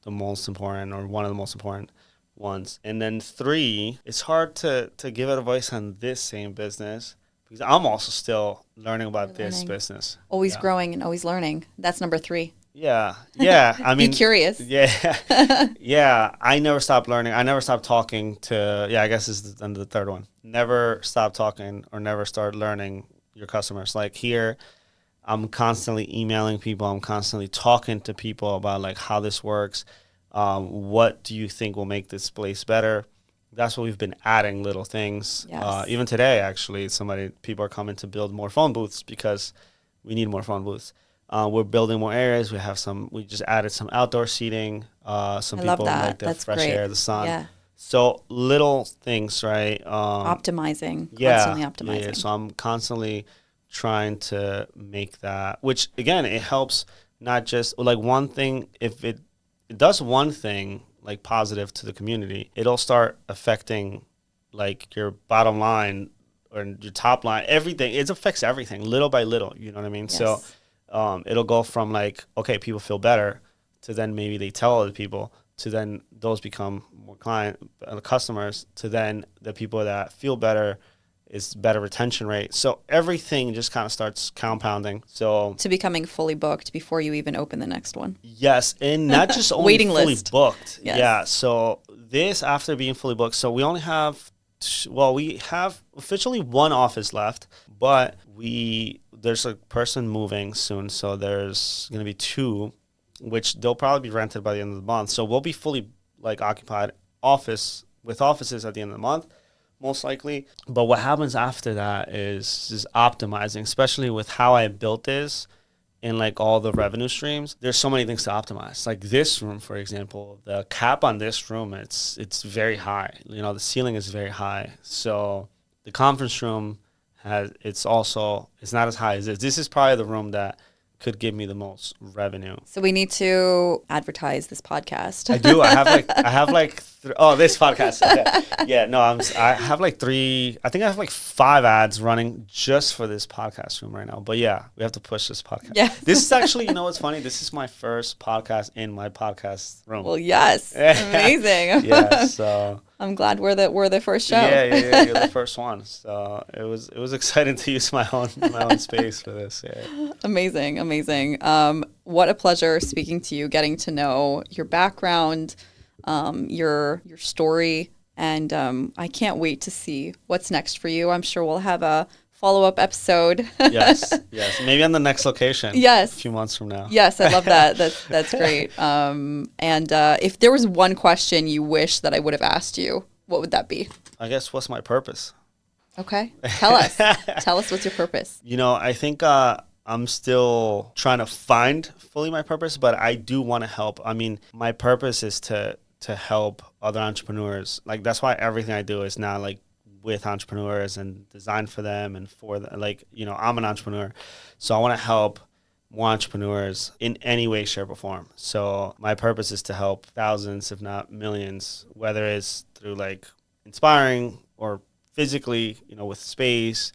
the most important or one of the most important ones. And then 3, it's hard to give advice on this same business, because I'm also still learning about this business. Always growing and always learning. That's number 3. Yeah. I mean, be curious. Yeah. Yeah. I never stopped learning. I never stopped talking to, I guess this is the third one. Never stop talking or never start learning your customers. Like here, I'm constantly emailing people. I'm constantly talking to people about like how this works. What do you think will make this place better? That's what we've been adding, little things. Yes. Even today, actually, people are coming to build more phone booths because we need more phone booths. We're building more areas. We just added some outdoor seating. Some people like the fresh air, the sun. Yeah. So little things, right? Constantly optimizing. Yeah. So I'm constantly trying to make that, which again, it helps not just like one thing. If it does one thing like positive to the community, it'll start affecting like your bottom line or your top line, everything. It affects everything little by little. You know what I mean? Yes. So it'll go from like, okay, people feel better, to then maybe they tell other people, to then those become more customers, to then the people that feel better, is better retention rate. So everything just kind of starts compounding. So To becoming fully booked before you even open the next one. yes, and not just only Waiting fully list. booked. Yes. Yeah. So this after being fully booked. So we only have, we have officially one office left, but there's a person moving soon. So there's going to be two, which they'll probably be rented by the end of the month. So we'll be fully like occupied with offices at the end of the month, most likely. But what happens after that is optimizing, especially with how I built this and like all the revenue streams. There's so many things to optimize. Like this room, for example, the cap on this room, it's very high. You know, the ceiling is very high. So the conference room it's not as high as this. This is probably the room that could give me the most revenue. So we need to advertise this podcast. I do. I have like this podcast. Yeah. No, I have like I think I have like 5 ads running just for this podcast room right now. But yeah, we have to push this podcast. Yeah. This is actually, you know what's funny? This is my first podcast in my podcast room. Well, yes. Amazing. Yeah. So I'm glad we're the first show. Yeah. You're the first one. So it was exciting to use my own space for this. Yeah. Amazing. What a pleasure speaking to you, getting to know your background, your story, and I can't wait to see what's next for you. I'm sure we'll have a follow-up episode. Yes. Maybe on the next location. Yes. A few months from now. Yes, I love that. That's great. And if there was one question you wish that I would have asked you, what would that be? I guess what's my purpose? Okay. Tell us. Tell us what's your purpose. You know, I think I'm still trying to find fully my purpose, but I do want to help. I mean, my purpose is to help other entrepreneurs. Like, that's why everything I do is now like with entrepreneurs and designed for them and for them. Like, you know, I'm an entrepreneur, so I want to help more entrepreneurs in any way, shape, or form. So my purpose is to help thousands, if not millions, whether it's through like inspiring or physically, you know, with space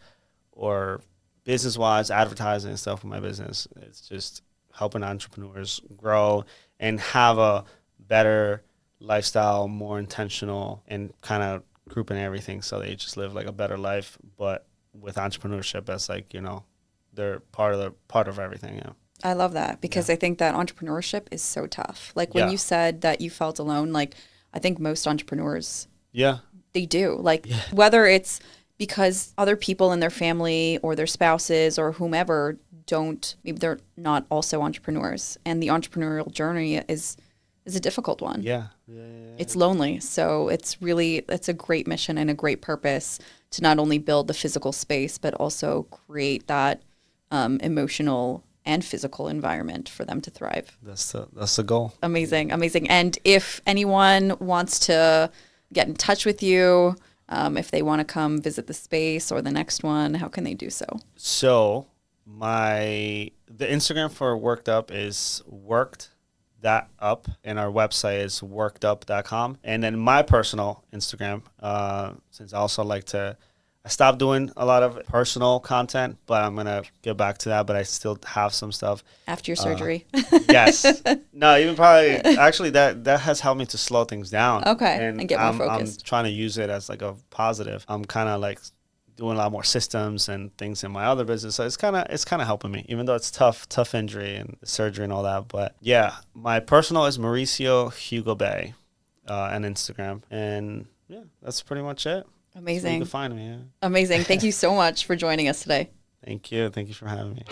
or business-wise, advertising and stuff with my business. It's just helping entrepreneurs grow and have a better lifestyle, more intentional, and kind of grouping everything so they just live like a better life. But with entrepreneurship, that's like, you know, they're part of everything. Yeah. I love that because I think that entrepreneurship is so tough. Like when you said that you felt alone, like I think most entrepreneurs, they do. Like whether it's because other people in their family or their spouses or whomever maybe they're not also entrepreneurs, and the entrepreneurial journey is a difficult one. Yeah. It's lonely. So it's a great mission and a great purpose to not only build the physical space, but also create that emotional and physical environment for them to thrive. That's the goal. Amazing. And if anyone wants to get in touch with you, if they want to come visit the space or the next one, how can they do so? So the Instagram for Worked Up is worked that up, and our website is workedup.com. And then my personal Instagram, since I also I stopped doing a lot of personal content, but I'm going to get back to that. But I still have some stuff. After your surgery. Yes. No, even probably, actually, that has helped me to slow things down. Okay. And get more focused. I'm trying to use it as like a positive. I'm kind of like doing a lot more systems and things in my other business. So it's kind of helping me, even though it's tough injury and surgery and all that. But yeah, my personal is Mauricio Hugo Bay on Instagram. And yeah, that's pretty much it. Amazing. So you can find me. Yeah. Amazing. Thank you so much for joining us today. Thank you. Thank you for having me.